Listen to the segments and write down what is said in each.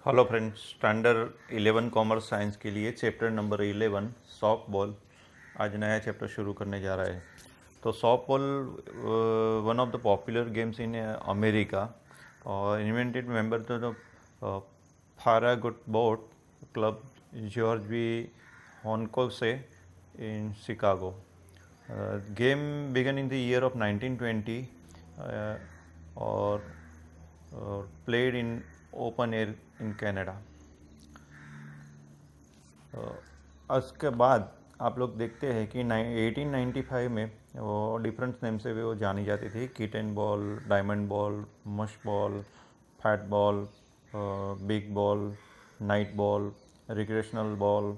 Hello friends, standard 11 commerce science के लिए chapter number 11 soft ball आज नया चैप्टर शुरू करने जा रहा है। तो softball one of the popular games in America और invented member the Farragut boat club George B Hancock से in Chicago. Game began in the year of 1920 और played in open air in Canada। उसके बाद आप लोग देखते हैं कि 1895 में वो डिफरेंट नेम से भी वो जानी जाती थी। Kitten ball, diamond ball, mush ball, fat ball, big ball, night ball, recreational ball,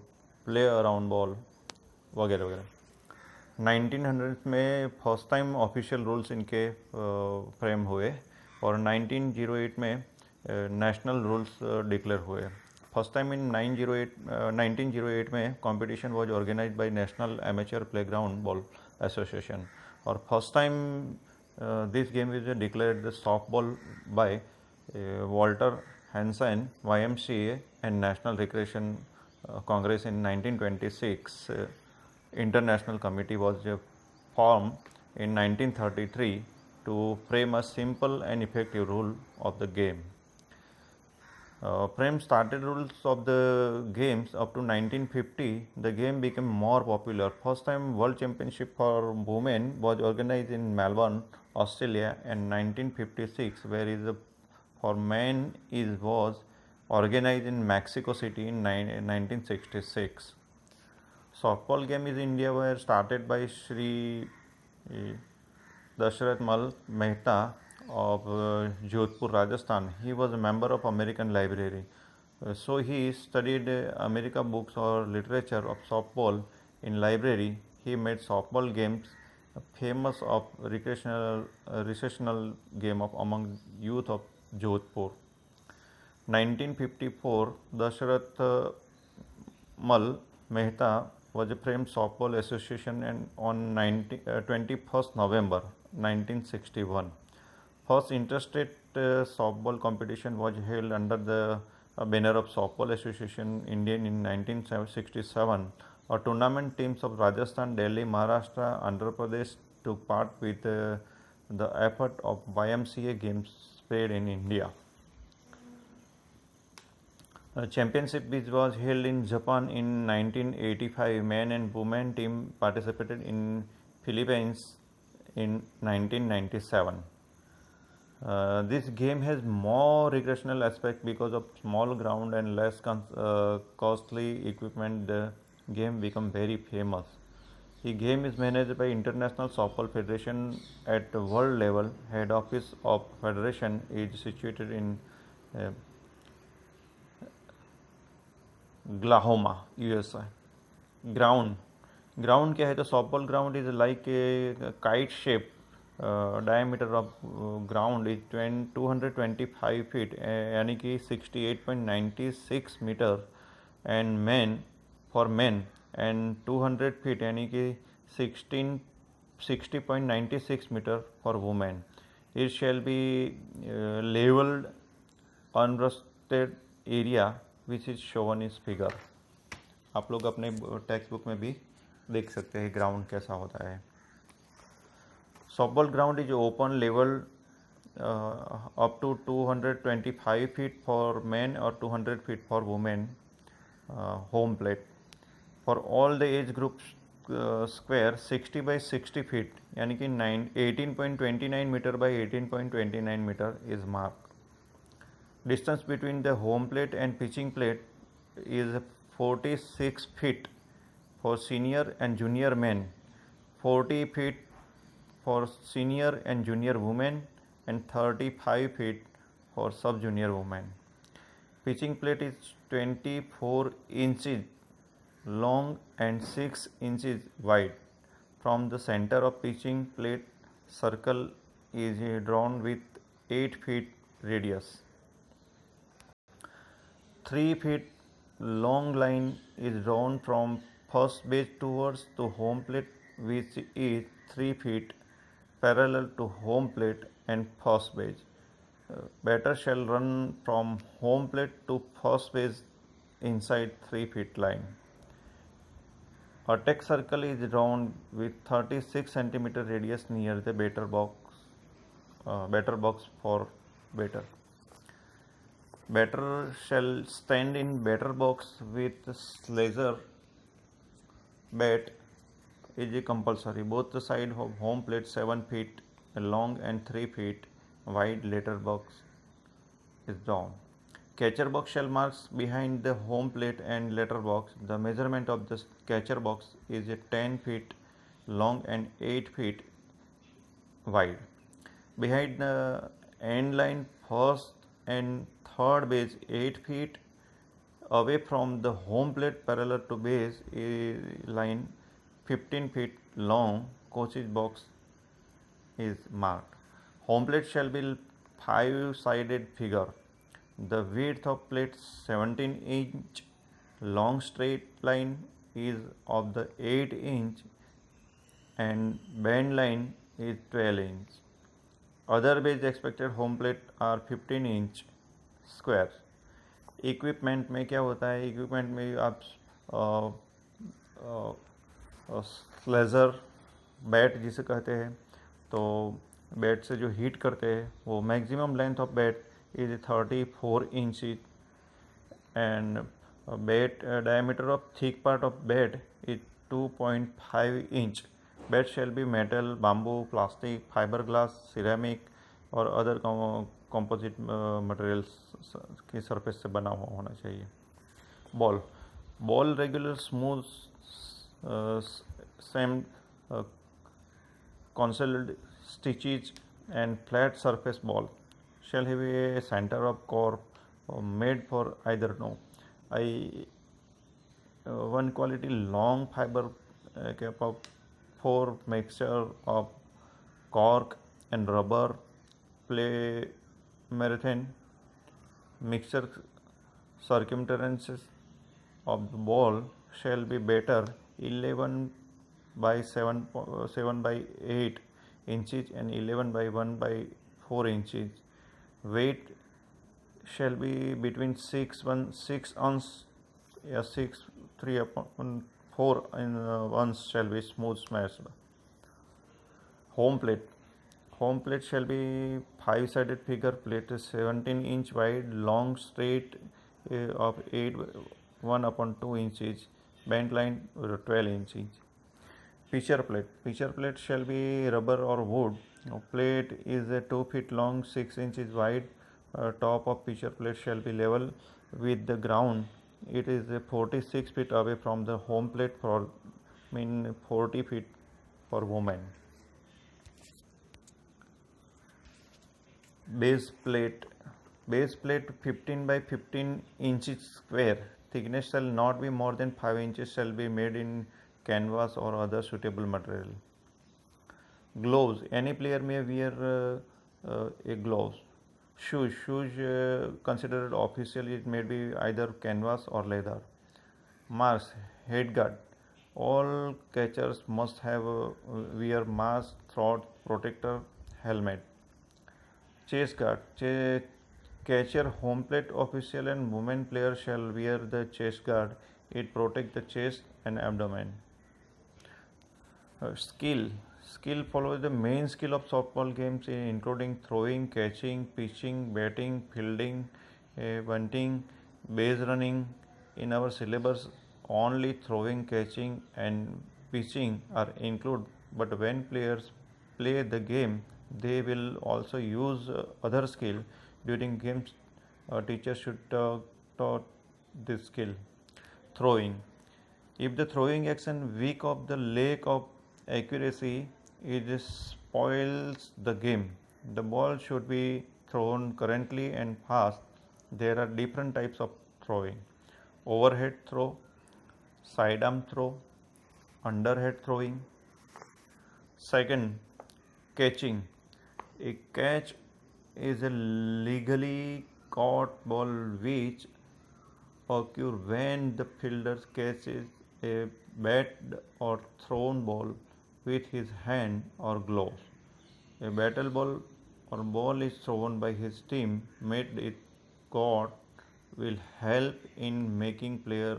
play around ball वगैरह वगैरह। 1900 में फर्स्ट टाइम ऑफिशियल रूल्स इनके फ्रेम हुए और 1908 में नेशनल रूल्स डिक्लेयर हुए। फर्स्ट टाइम इन 1908 में competition was organized by national amateur playground ball association और first time this game is declared the softball by Walter Hanson YMCA and National Recreation Congress in 1926. International Committee was formed in 1933 to frame a simple and effective rule of the game. Frame started rules of the games up to 1950. The game became more popular. First time World Championship for women was organized in Melbourne, Australia in 1956, whereas for men was organized in Mexico City in 1966. Softball game in India were started by Sri Dashrath Mal Mehta of Jodhpur, Rajasthan. He was a member of American Library. So he studied America books or literature of softball in library. He made softball games famous of recreational game of among youth of Jodhpur. 1954, Dashrath Mal Mehta was framed Softball Association and on 21st November 1961. First interstate softball competition was held under the banner of Softball Association Indian in 1967. A tournament teams of Rajasthan, Delhi, Maharashtra, Andhra Pradesh took part with the effort of YMCA games played in India. Championship which was held in Japan in 1985. Men and women team participated in Philippines in 1997. This game has more recreational aspect because of small ground and less costly equipment. The game become very famous. The game is managed by International Softball Federation at world level. Head office of federation is situated in Oklahoma, USA. Ground क्या है तो softball ground is like a kite shape. Diameter of ground is 225 feet यानी कि 68.96 meter and for men and 200 feet यानी कि 60.96 meter for women. It shall be leveled unrusted area which is shown is figure. आप लोग अपने text book में भी देख सकते हैं ग्राउंड कैसा होता है. Softball ground is open level up to 225 feet for men or 200 feet for women. Home plate for all the age groups square 60 by 60 feet यानी कि 18.29 meter by 18.29 meter is marked. Distance between the home plate and pitching plate is 46 feet for senior and junior men, 40 feet for senior and junior women, and 35 feet for sub junior women. Pitching plate is 24 inches long and 6 inches wide. From the center of pitching plate, circle is drawn with 8 feet radius. 3 feet long line is drawn from first base towards the home plate, which is 3 feet parallel to home plate and first base. Batter shall run from home plate to first base inside 3 feet line. A tech circle is drawn with 36 centimeter radius near the batter box for batter. Batter shall stand in batter box with slasher bat is compulsory. Both the side of home plate 7 feet long and 3 feet wide letter box is drawn. Catcher box shall marks behind the home plate and letter box. The measurement of the catcher box is 10 feet long and 8 feet wide. Behind the end line, first and third base 8 feet away from the home plate parallel to base line 15 feet long. Coach's box is marked. Home plate shall be 5-sided figure. The width of plate 17-inch. Long straight line is of the 8-inch and bend line is 12-inch. Other base expected home plate are 15-inch square. Equipment में क्या होता है? Equipment में आप स्लेजर bat जिसे कहते हैं, तो बैट से जो हीट करते हैं वो maximum length of bat is 34 inch and bat diameter of thick part of bat is 2.5 inch. Bat shall be metal, bamboo, plastic, fibre glass, ceramic और अदर कंपोजिट मटेरियल्स की सरफेस से बना हुआ होना चाहिए. Ball regular smooth same concealed stitches and flat surface ball shall have a center of core made for either no. One quality long fiber cap of 4 mixture of cork and rubber play marathon mixture circumference of the ball shall be better 11 by 7 by 8 inches and 11 by 1 by 4 inches. Weight shall be between 6 ounce, 6 3 upon 4 ounce shall be smooth smashed. Home plate shall be 5-sided figure plate 17-inch wide, long straight of 1 upon 2 inches, bent line 12 inches. Pitcher plate shall be rubber or wood. Plate is 2 feet long, 6 inches wide. Top of pitcher plate shall be level with the ground. It is 46 feet away from the home plate, for 40 feet for women. Base plate 15 by 15 inches square. Thickness shall not be more than 5 inches. Shall be made in canvas or other suitable material. Gloves. Any player may wear a gloves. Shoes considered officially it may be either canvas or leather. Mask. Head guard. All catchers must have wear mask, throat protector, helmet. Chest guard. Catcher, home plate official and women player shall wear the chest guard. It protects the chest and abdomen. Skill follows the main skill of softball games, including throwing, catching, pitching, batting, fielding, bunting, base running. In our syllabus, only throwing, catching, and pitching are included. But when players play the game, they will also use other skill. During games, teachers should taught this skill. Throwing. If the throwing action weak of the lack of accuracy, it spoils the game. The ball should be thrown currently and fast. There are different types of throwing: overhead throw, sidearm throw, underhead throwing. Second, catching. A catch is a legally caught ball which occurs when the fielder catches a bat or thrown ball with his hand or gloves. A battle ball or ball is thrown by his team, made it caught, will help in making player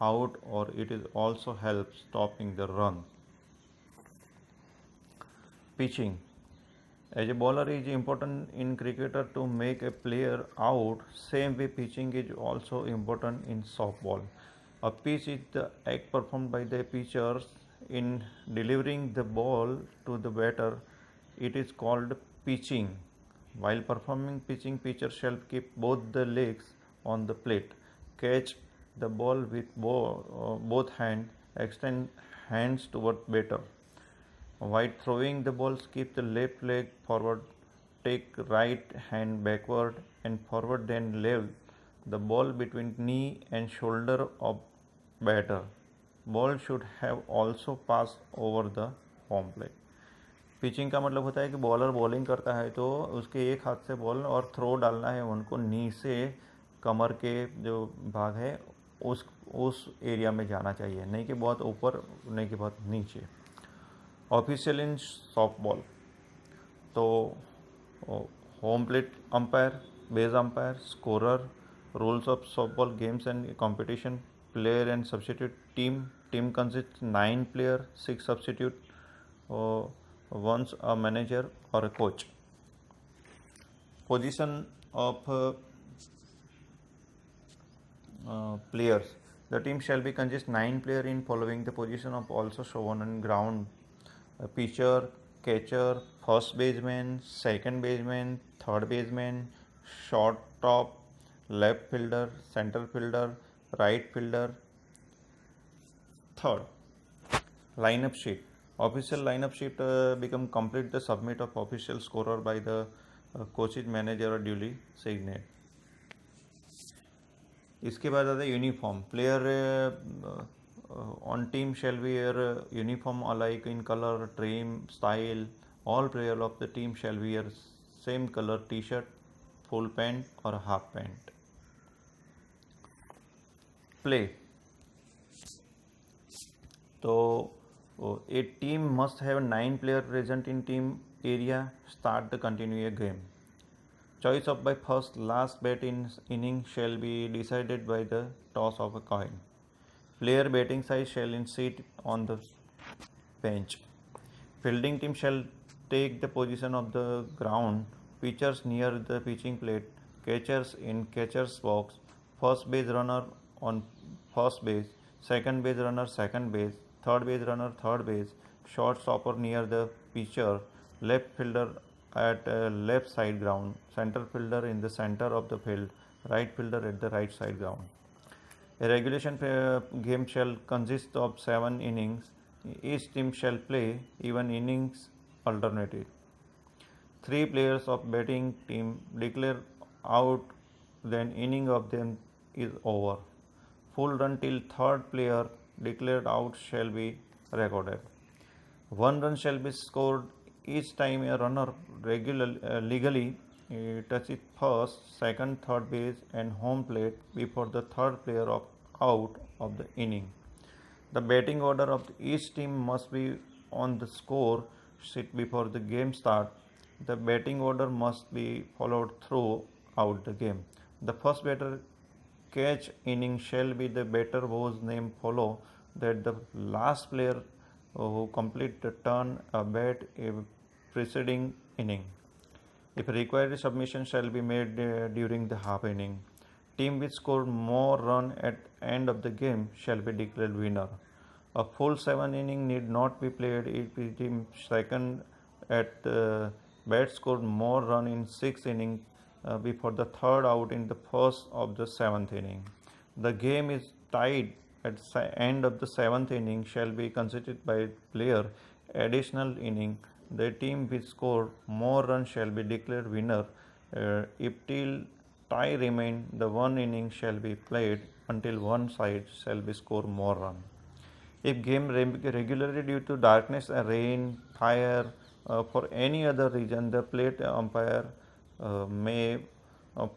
out, or it is also help stopping the run. Pitching. As a bowler is important in cricketer to make a player out, same way pitching is also important in softball. A pitch is the act performed by the pitchers in delivering the ball to the batter. It is called pitching. While performing pitching, pitcher shall keep both the legs on the plate, catch the ball with both hands, extend hands toward batter. While throwing the ball, keep the left leg forward, take right hand backward and forward, then level the ball between knee and shoulder of batter. Ball should have also passed over the home plate. Pitching का मतलब होता है कि bowler bowling करता है तो उसके एक हाथ से बॉल और थ्रो डालना है उनको नी से कमर के जो भाग है उस एरिया में जाना चाहिए, नहीं कि बहुत ऊपर, नहीं कि बहुत नीचे. ऑफिशियल इन सॉफ्टबॉल तो home plate umpire, base umpire, scorer. Rules of softball games and competition. Player and substitute team. Team consist 9 player, 6 substitute, once a manager or a coach. Position of players. The team shall be consist 9 player in following the position of also shown on ground. A pitcher, catcher, first baseman, second baseman, third baseman, shortstop, left fielder, center fielder, right fielder. Third, lineup sheet. Official lineup sheet become complete the submit of official scorer by the coaches manager or duly signed. इसके बाद आता है uniform. Player on team shall wear uniform alike in color, trim, style. All player of the team shall wear same color t-shirt, full pant or half pant. Play. तो a team must have 9 players present in team area. Start the continue game. Choice of by first last bat in inning shall be decided by the toss of a coin. Player batting side shall sit on the bench. Fielding team shall take the position of the ground. Pitchers near the pitching plate. Catchers in catcher's box. First base runner on first base. Second base runner second base. Third base runner third base. Shortstopper near the pitcher. Left fielder at left side ground. Center fielder in the center of the field. Right fielder at the right side ground. A regulation game shall consist of 7 innings. Each team shall play even innings alternative. 3 players of batting team declare out, then inning of them is over. Full run till third player declared out shall be recorded. 1 run shall be scored each time a runner legally touches first, second, third base and home plate before the third player out of the inning. The batting order of each team must be on the score sheet before the game start. The batting order must be followed throughout the game. The first batter catch inning shall be the batter whose name follow that the last player who complete the turn a bat a preceding inning. If required, submission shall be made during the half inning. Team which scored more run at end of the game shall be declared winner. A full 7 inning need not be played if the team second at the bat scored more run in 6 innings before the third out in the first of the 7th inning. The game is tied at the end of the 7th inning shall be considered by player additional inning. The team which scored more runs shall be declared winner. If till tie remain, the 1 inning shall be played until one side shall be score more run. If game regularly due to darkness, rain, fire, for any other reason, the plate umpire may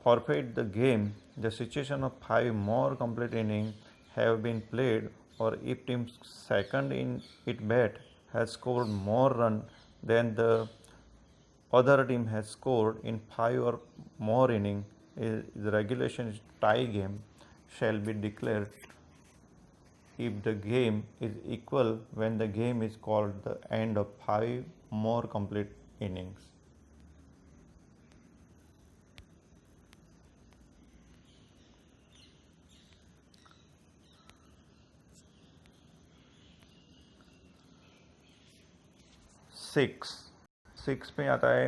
forfeit the game. The situation of 5 more complete innings have been played, or if team second in it bat has scored more run than the other team has scored in 5 or more innings, the regulation tie game shall be declared if the game is equal when the game is called the end of 5 more complete innings. Six में आता है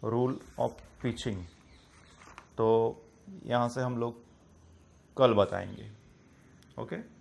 rule of pitching, तो यहाँ से हम लोग कल बताएंगे. ओके.